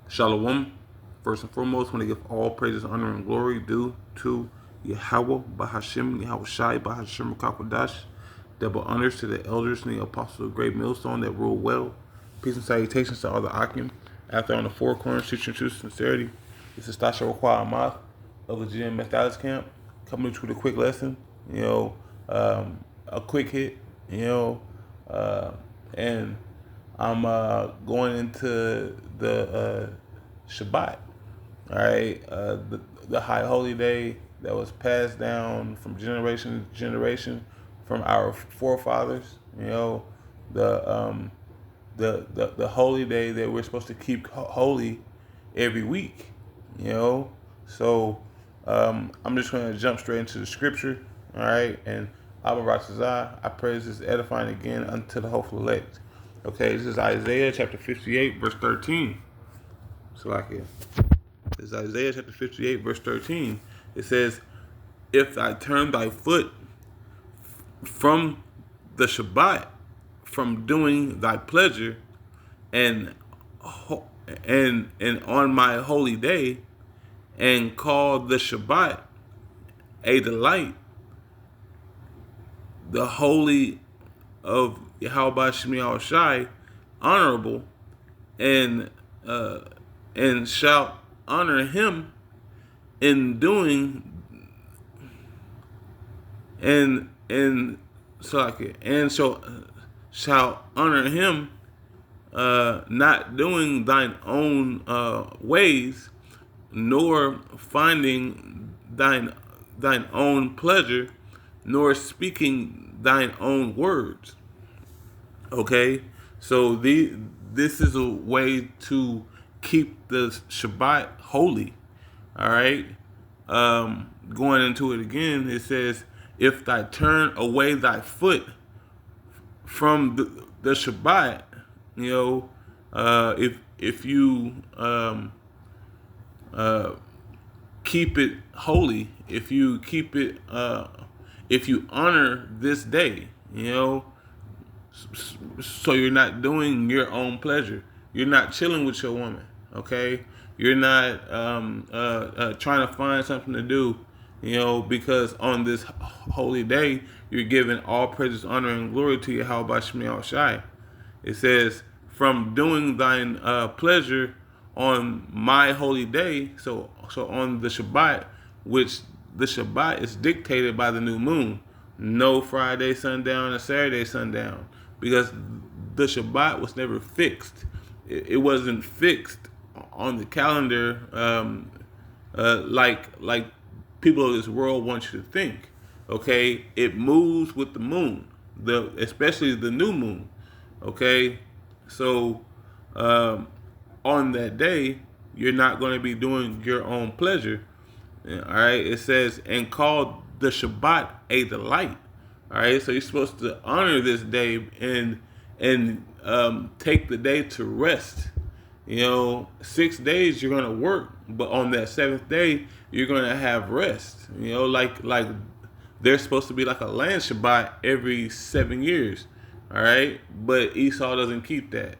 Shalom. First and foremost, want to give all praises, honor, and glory due to Yahweh, Bahashim, Yahweh Shai, Bahashim, Kakwadash. Double honors to the elders and the apostles of Great Millstone that rule well. Peace and salutations to all the Akim. After on the four corners, teaching truth and sincerity. This is Tasha Raquah Amath of the GM Dallas Camp. Coming to the quick lesson, a quick hit, and I'm going into the Shabbat. All right, the high holy day that was passed down from generation to generation from our forefathers. The the holy day that we're supposed to keep holy every week. You know, so I'm just going to jump straight into the scripture. All right, and Abba Ratazah, I praise this edifying again unto the hopeful elect. Okay, this is Isaiah chapter 58, verse 13. So like it. This is Isaiah chapter 58, verse 13. It says, if thou turn thy foot from the Shabbat, from doing thy pleasure, and and on my holy day, and call the Shabbat a delight, the holy of Yahweh Shemi Shai, honorable, and shall honor him in doing and shall honor him, not doing thine own ways, nor finding thine own pleasure, nor speaking thine own words. Okay, so this is a way to keep the Shabbat holy. All right. Going into it again, it says, if thou turn away thy foot from the Shabbat, if you keep it holy, if you honor this day, so you're not doing your own pleasure. You're not chilling with your woman, okay? You're not trying to find something to do, because on this holy day, you're giving all praises, honor, and glory to Yahweh Shemi Shai. It says, from doing thine pleasure on my holy day, so on the Shabbat, which the Shabbat is dictated by the new moon. No Friday sundown and Saturday sundown, because the Shabbat was never fixed. It wasn't fixed on the calendar, like people of this world want you to think. Okay, it moves with the moon, especially the new moon. Okay, so on that day, you're not going to be doing your own pleasure. All right, it says, and call the Shabbat a delight. All right, so you're supposed to honor this day and take the day to rest. 6 days you're gonna work, but on that seventh day you're gonna have rest. Like there's supposed to be like a land Shabbat every 7 years. All right, but Esau doesn't keep that.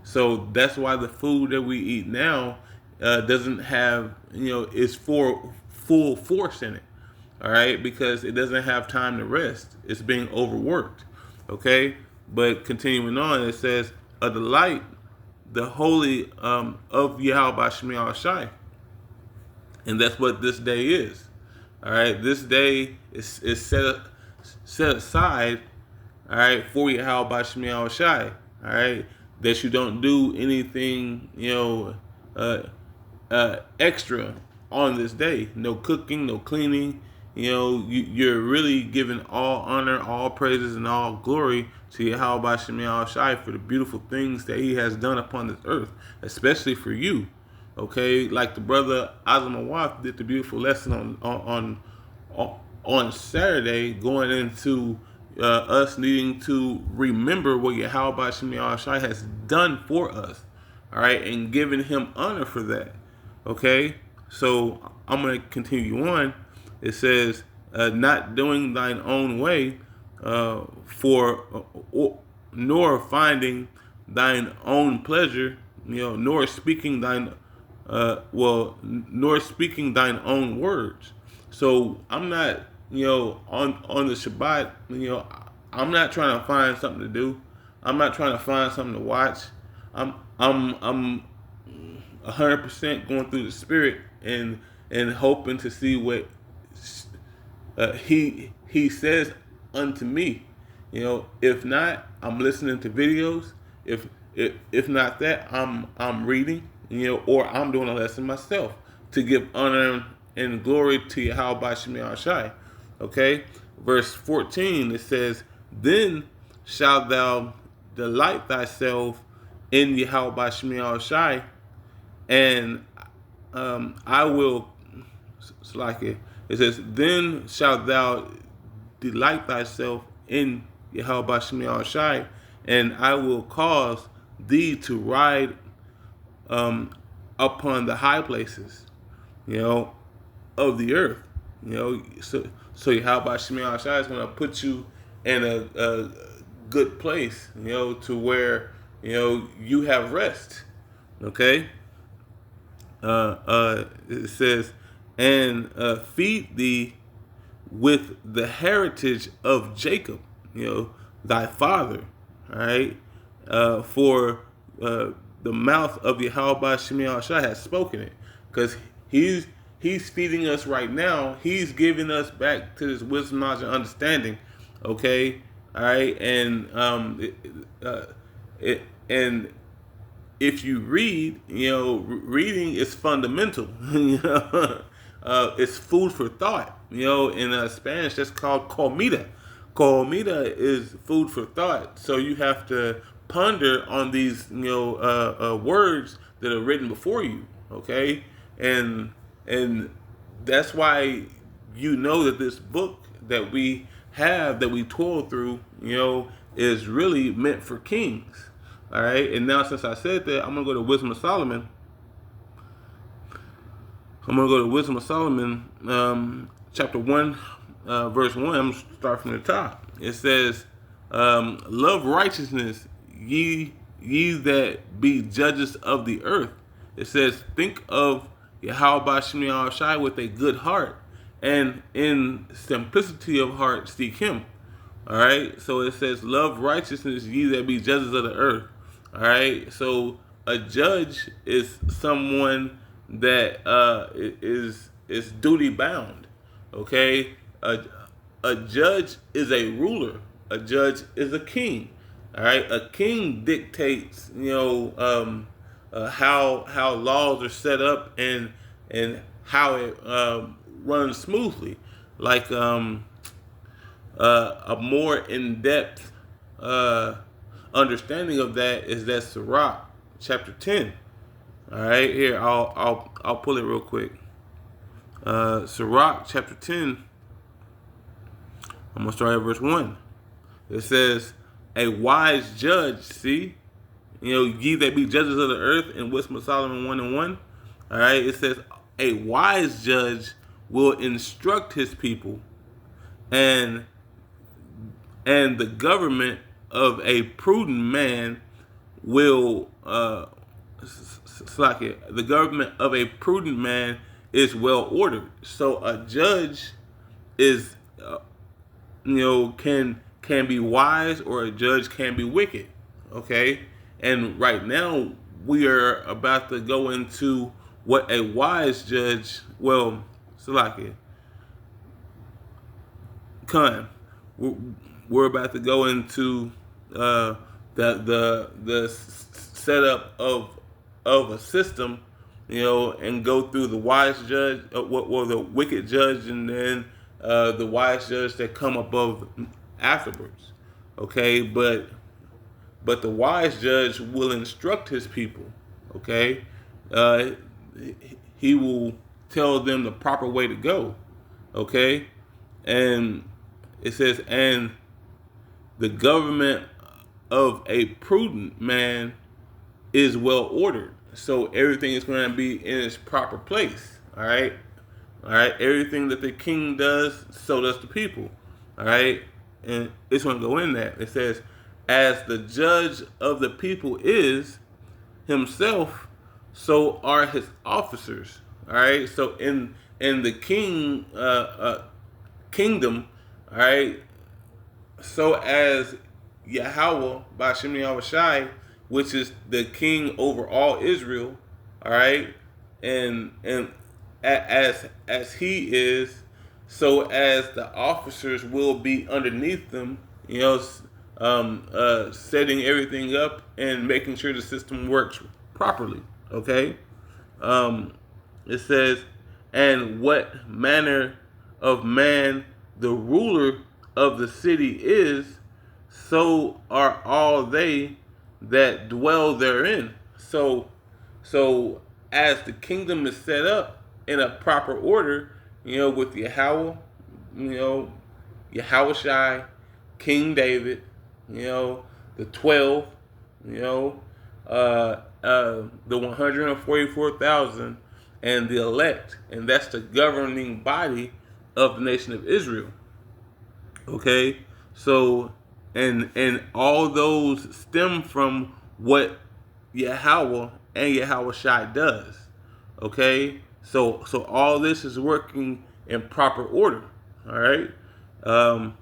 So that's why the food that we eat now doesn't have is for full force in it. All right, because it doesn't have time to rest. It's being overworked. Okay, but continuing on, it says, a delight, the holy of Yahweh Shemi Shai. And that's what this day is. All right, this day is set aside, all right, for Yahweh Shemi Shai. All right, that you don't do anything, extra on this day. No cooking, no cleaning. You're really giving all honor, all praises, and all glory to Yahweh Shemi Shai for the beautiful things that He has done upon this earth, especially for you. Okay, like the brother Azamawaf did the beautiful lesson on Saturday, going into us needing to remember what Yahweh Shemi Shai has done for us. All right, and giving Him honor for that. Okay, so I'm going to continue on. It says, not doing thine own way, nor finding thine own pleasure, nor speaking nor speaking thine own words. So I'm not, on the Shabbat, I'm not trying to find something to do. I'm not trying to find something to watch. I'm 100% going through the Spirit and hoping to see what he says unto me. If not, I'm listening to videos. If not that, I'm reading. Or I'm doing a lesson myself to give honor and glory to Yahweh Shemi Shai. Okay, verse 14 it says, "Then shalt thou delight thyself in Yahweh Shemi Shai, and I will." It's like it says, "Then shalt thou delight thyself in Yahweh Shemi Shai, and I will cause thee to ride upon the high places, of the earth." So Yahweh Shemi Shai is going to put you in a good place, to where you have rest. Okay. It says, "And feed thee with the heritage of Jacob, thy father." All right, for the mouth of Yahweh Shemi Shai has spoken it, because he's feeding us right now. He's giving us back to this wisdom, knowledge, and understanding. Okay, all right, and and if you read, reading is fundamental. It's food for thought. In Spanish, that's called comida. Comida is food for thought. So you have to ponder on these, words that are written before you. Okay, and that's why that this book that we have, that we toil through, is really meant for kings. All right, and now since I said that, I'm gonna go to Wisdom of Solomon. Chapter 1, verse 1. I'm gonna start from the top. It says, "Love righteousness, ye that be judges of the earth." It says, "Think of Yahweh Shemi Shai with a good heart, and in simplicity of heart seek Him." All right, so it says, "Love righteousness, ye that be judges of the earth." All right, so a judge is someone that is duty bound. Okay, a judge is a ruler. A judge is a king. All right, a king dictates, how laws are set up, and how it runs smoothly. Like a more in-depth understanding of that is that Sirach chapter 10. All right, here I'll pull it real quick. Sirach chapter 10. I'm gonna start at verse 1. It says, "A wise judge, see, ye that be judges of the earth," in Wisdom of Solomon 1:1. All right, it says, "A wise judge will instruct his people, and the government of a prudent man will the government of a prudent man is well ordered." So a judge is can be wise, or a judge can be wicked. Okay, and right now we are about to go into what a wise judge, we're about to go into the setup of a system, and go through the wise judge, the wicked judge, and then the wise judge that come above afterwards. Okay, but the wise judge will instruct his people. Okay, he will tell them the proper way to go. Okay, and it says, "And the government of a prudent man is well ordered." So everything is going to be in its proper place. All right, Everything that the king does, so does the people. All right, and it's going to go in that. It says, "As the judge of the people is, himself, so are his officers. All right. So in the kingdom, all right. So as Yahweh by Shem Yahushai, which is the king over all Israel, all right, and as he is, so as the officers will be underneath them, setting everything up and making sure the system works properly. Okay, um, it says, and what manner of man the ruler of the city is, so are all they that dwell therein. So as the kingdom is set up in a proper order, with Yahweh, you know, Yahushai, King David, the 12, you know, the 144,000 and the elect, and that's the governing body of the nation of Israel. Okay, so and all those stem from what Yahweh and Yahweh Shai does. Okay, so all this is working in proper order. All right, um,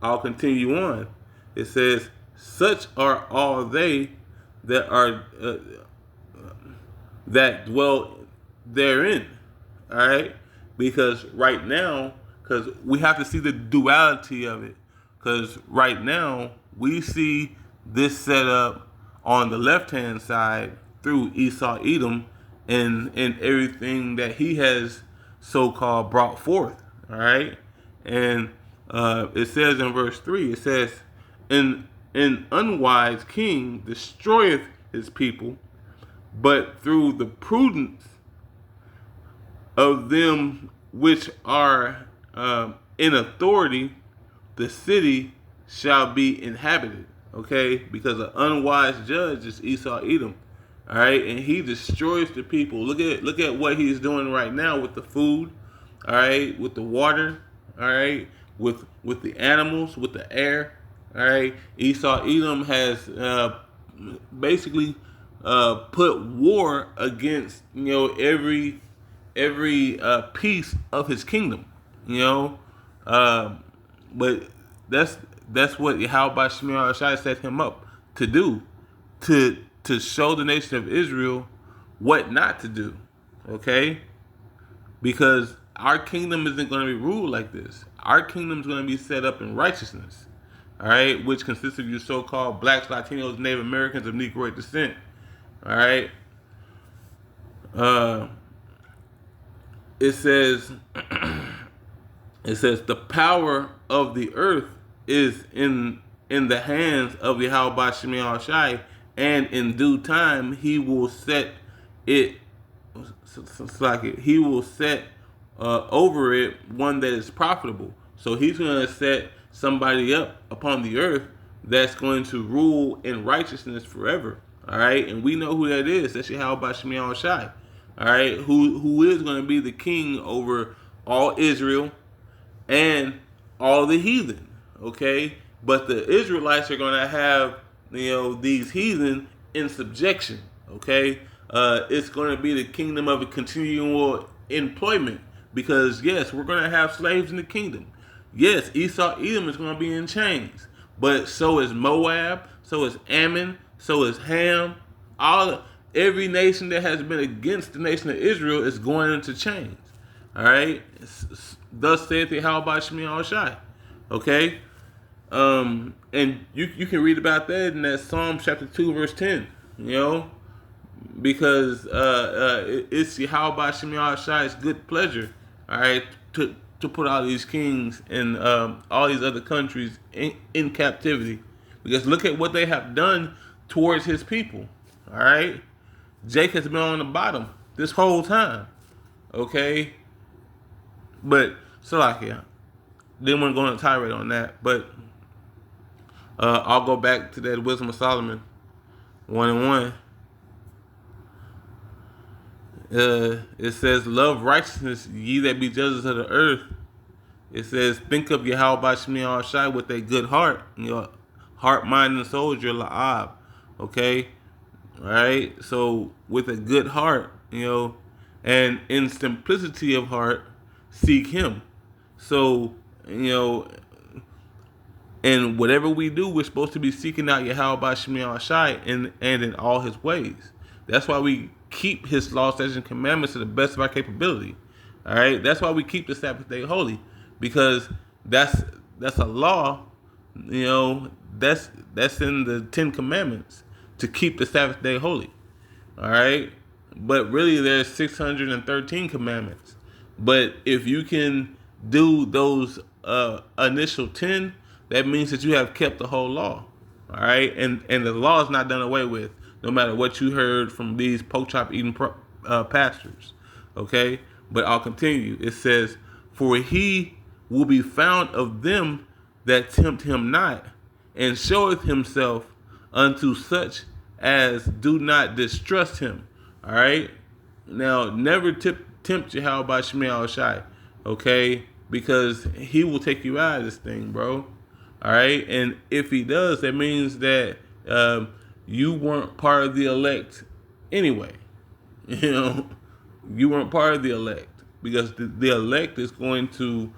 I'll continue on. It says, "Such are all they that are that dwell therein." All right, because right now, because we have to see the duality of it. Because right now we see this set up on the left hand side through Esau Edom and everything that he has so called brought forth. All right, and it says in verse 3, it says, "An unwise king destroyeth his people, but through the prudence of them which are in authority, the city shall be inhabited." Okay, because an unwise judge is Esau Edom. All right, and he destroys the people. Look at what he's doing right now with the food. All right, with the water. All right, with the animals, with the air. All right, Esau Edom has basically put war against every piece of his kingdom. You know, but that's what Yahweh Shemiah Shai set him up to do, to show the nation of Israel what not to do. Okay, because our kingdom isn't going to be ruled like this. Our kingdom is going to be set up in righteousness. All right, which consists of your so-called blacks, Latinos, Native Americans of Negroid descent. All right. Uh, it says It says the power of the earth is in the hands of Yahweh Shemiah Shai, and in due time he will set it. He will set over it one that is profitable. So he's going to set somebody up upon the earth that's going to rule in righteousness forever. All right, and we know who that is. That's Yahweh Shemiah Shai. All right, who is going to be the king over all Israel and all the heathen. Okay, but the Israelites are going to have these heathen in subjection. Okay, it's going to be the kingdom of a continual employment, because yes, we're going to have slaves in the kingdom. Yes, Esau Edom is going to be in chains, but so is Moab, so is Ammon, so is Ham. Every nation that has been against the nation of Israel is going into chains. All right, thus saith the Yahweh Shemiah Shai. Okay, and you can read about that in that Psalm chapter 2 verse 10. Because it's Yahweh Shemiah Shai's good pleasure. All right, to put all these kings and all these other countries in captivity, because look at what they have done towards his people. All right, Jake has been on the bottom this whole time. Okay, but so didn't want to go on a tirade on that, but I'll go back to that Wisdom of Solomon 1:1. It says, "Love righteousness, ye that be judges of the earth." It says, "Think of Yahweh Shemiah Shai with a good heart, heart, mind, and soul is your la'ab." Okay, All right. So with a good heart, and in simplicity of heart, seek Him. So you know, and whatever we do, we're supposed to be seeking out Yahweh Shemi Shai and in all His ways. That's why we keep His laws, statutes, and commandments to the best of our capability. All right. That's why we keep the Sabbath day holy, because that's that's a law. That's in the Ten Commandments to keep the Sabbath day holy. All right. But really, there's 613 commandments. But if you can do those initial 10, that means that you have kept the whole law. All right. And the law is not done away with, no matter what you heard from these pork chop eating pastors. Okay. But I'll continue. It says, "For he will be found of them that tempt him not, and showeth himself unto such as do not distrust him." All right. Now, never tempt Yahweh by Shemi Shai, okay? Because he will take you out of this thing, bro. All right. And if he does, that means that you weren't part of the elect anyway. You know, you weren't part of the elect, because the elect is going to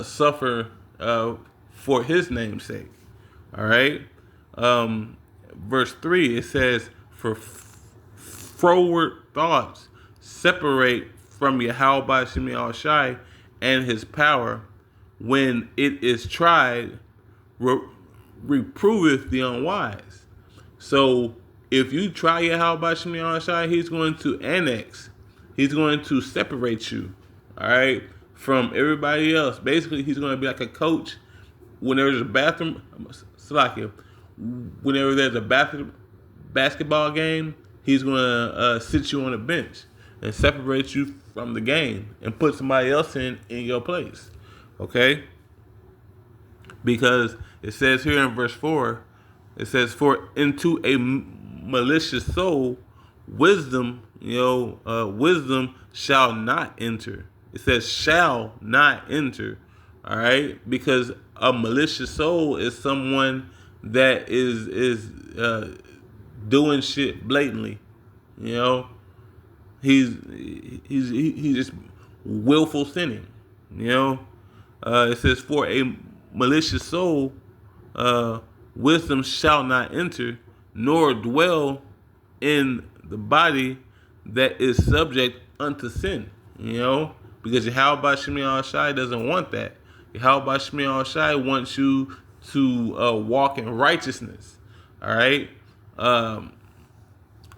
suffer for his name's sake. All right. Verse 3, it says, "For froward thoughts separate from Yahweh Shemi Shai and His power. When it is tried, reproveth the unwise." So if you try Yahweh Shemi Shai, He's going to annex. He's going to separate you, all right, from everybody else. Basically, He's going to be like a coach. Whenever there's a bathroom, Salakia, whenever there's a basketball game, He's going to sit you on a bench and separate you from the game and put somebody else in your place. Okay? Because it says here in verse 4, it says, "For into a malicious soul, wisdom, wisdom shall not enter." It says shall not enter. All right? Because a malicious soul is someone that is doing shit blatantly. He's just willful sinning. It says, "For a malicious soul, wisdom shall not enter, nor dwell in the body that is subject unto sin." Because Yahweh Shemi Shai doesn't want that. Yahweh Shemi Shai wants you to walk in righteousness. All right.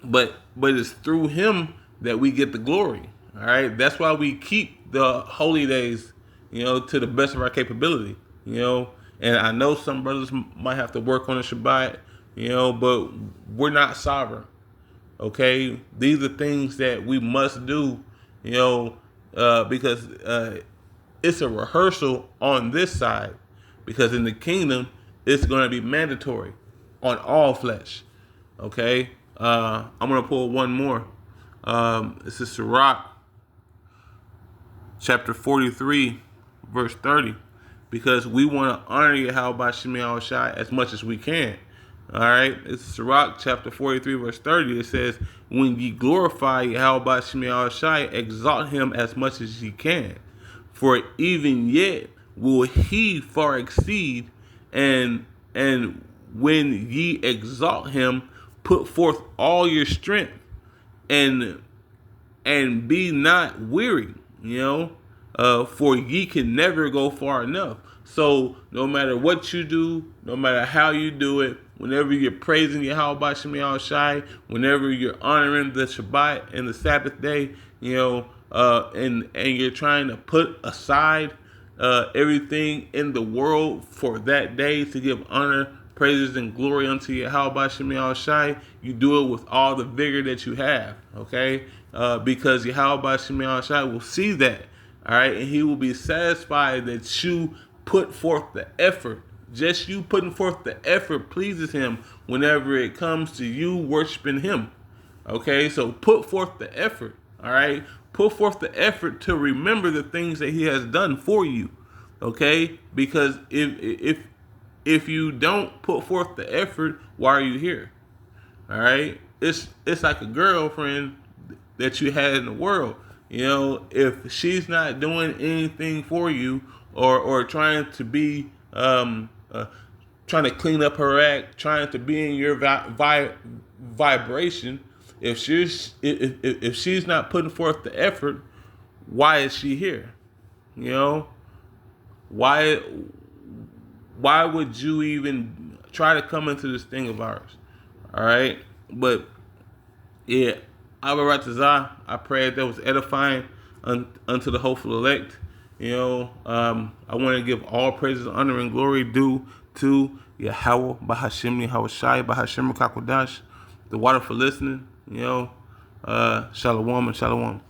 But it's through Him that we get the glory. All right. That's why we keep the holy days, to the best of our capability. And I know some brothers might have to work on the Shabbat, but we're not sovereign. Okay. These are things that we must do, because it's a rehearsal on this side. Because in the kingdom, it's going to be mandatory on all flesh. Okay. I'm going to pull one more. This is Sirach, chapter 43, verse 30. Because we want to honor Yahweh Shemi Shai as much as we can. All right. It's Sirach, chapter 43, verse 30. It says, "When ye glorify Yahweh Shemi Shai, exalt Him as much as ye can. For even yet will He far exceed, and when ye exalt Him, put forth all your strength, and be not weary, for ye can never go far enough." So no matter what you do, no matter how you do it, whenever you're praising Yahweh Shemi Shai, whenever you're honoring the Shabbat and the Sabbath day, and you're trying to put aside everything in the world for that day to give honor, praises, and glory unto Yahweh Shemi Shai, you do it with all the vigor that you have, okay? Because Yahweh Shemi Shai will see that, all right? And He will be satisfied that you put forth the effort. Just you putting forth the effort pleases Him whenever it comes to you worshiping Him, okay? So put forth the effort, all right? Put forth the effort to remember the things that He has done for you, okay? Because if you don't put forth the effort, why are you here? All right? it's like a girlfriend that you had in the world. If she's not doing anything for you, or trying to be trying to clean up her act, trying to be in your vibration, if she's not putting forth the effort, why is she here? You know, why why would you even try to come into this thing of ours? All right, but yeah, Abaratazah, I pray that was edifying unto the hopeful elect. I want to give all praises, honor, and glory due to Yahweh, Bahashim, Yahweh Bahashim, Kakodash, the water for listening. Shalom and shalom.